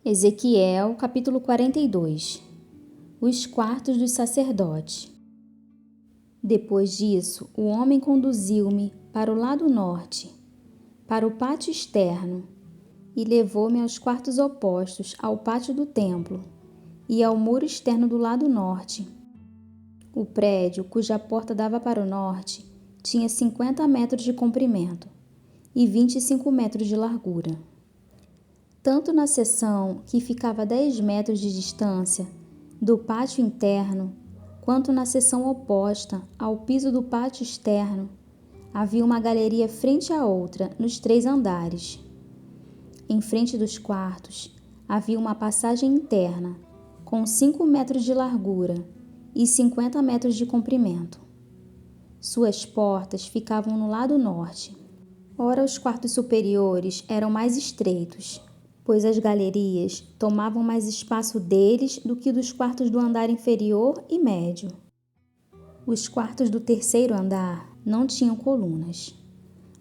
Ezequiel, capítulo 42. Os quartos dos sacerdotes. Depois disso, o homem conduziu-me para o lado norte, para o pátio externo, e levou-me aos quartos opostos ao pátio do templo e ao muro externo do lado norte. O prédio, cuja porta dava para o norte, tinha 50 metros de comprimento e 25 metros de largura. Tanto na seção que ficava a 10 metros de distância do pátio interno, quanto na seção oposta ao piso do pátio externo, havia uma galeria frente à outra nos 3 andares. Em frente dos quartos, havia uma passagem interna, com 5 metros de largura e 50 metros de comprimento. Suas portas ficavam no lado norte. Ora, os quartos superiores eram mais estreitos, pois as galerias tomavam mais espaço deles do que dos quartos do andar inferior e médio. Os quartos do terceiro andar não tinham colunas,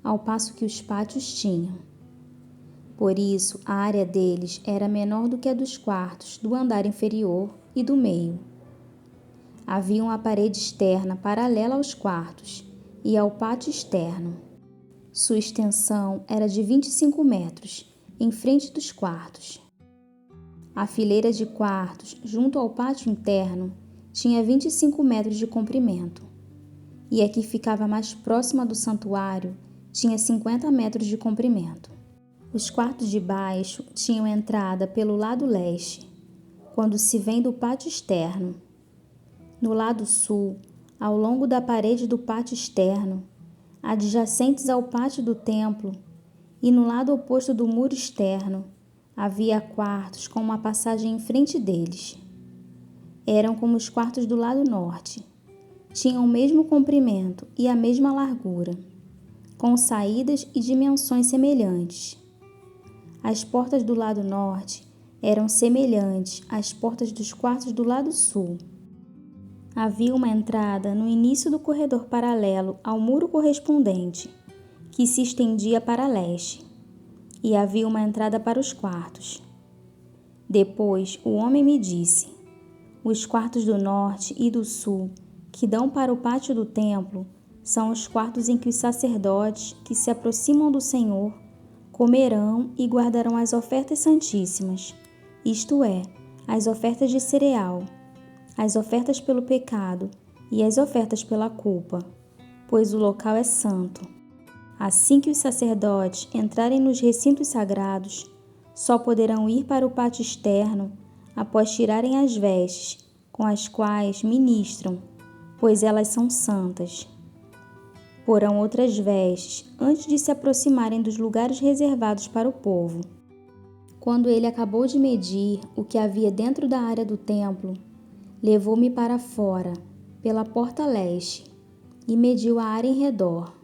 ao passo que os pátios tinham. Por isso, a área deles era menor do que a dos quartos do andar inferior e do meio. Havia uma parede externa paralela aos quartos e ao pátio externo. Sua extensão era de 25 metros, em frente dos quartos. A fileira de quartos, junto ao pátio interno, tinha 25 metros de comprimento, e a que ficava mais próxima do santuário tinha 50 metros de comprimento. Os quartos de baixo tinham entrada pelo lado leste, quando se vem do pátio externo. No lado sul, ao longo da parede do pátio externo, adjacentes ao pátio do templo, e no lado oposto do muro externo, havia quartos com uma passagem em frente deles. Eram como os quartos do lado norte. Tinham o mesmo comprimento e a mesma largura, com saídas e dimensões semelhantes. As portas do lado norte eram semelhantes às portas dos quartos do lado sul. Havia uma entrada no início do corredor paralelo ao muro correspondente, que se estendia para leste, e havia uma entrada para os quartos. Depois o homem me disse: os quartos do norte e do sul, que dão para o pátio do templo, são os quartos em que os sacerdotes que se aproximam do Senhor comerão e guardarão as ofertas santíssimas, isto é, as ofertas de cereal, as ofertas pelo pecado e as ofertas pela culpa, pois o local é santo. Assim que os sacerdotes entrarem nos recintos sagrados, só poderão ir para o pátio externo após tirarem as vestes com as quais ministram, pois elas são santas. Porão outras vestes antes de se aproximarem dos lugares reservados para o povo. Quando ele acabou de medir o que havia dentro da área do templo, levou-me para fora, pela porta leste, e mediu a área em redor.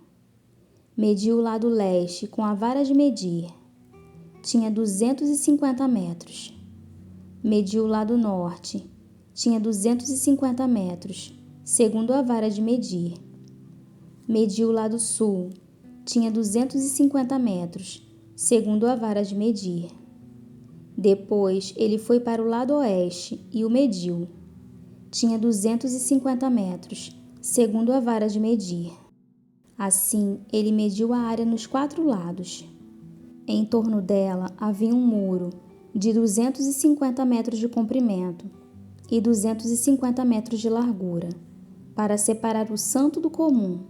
Mediu o lado leste com a vara de medir. Tinha 250 metros. Mediu o lado norte. Tinha 250 metros, segundo a vara de medir. Mediu o lado sul. Tinha 250 metros, segundo a vara de medir. Depois ele foi para o lado oeste e o mediu. Tinha 250 metros, segundo a vara de medir. Assim, ele mediu a área nos 4 lados. Em torno dela havia um muro de 250 metros de comprimento e 250 metros de largura, para separar o santo do comum,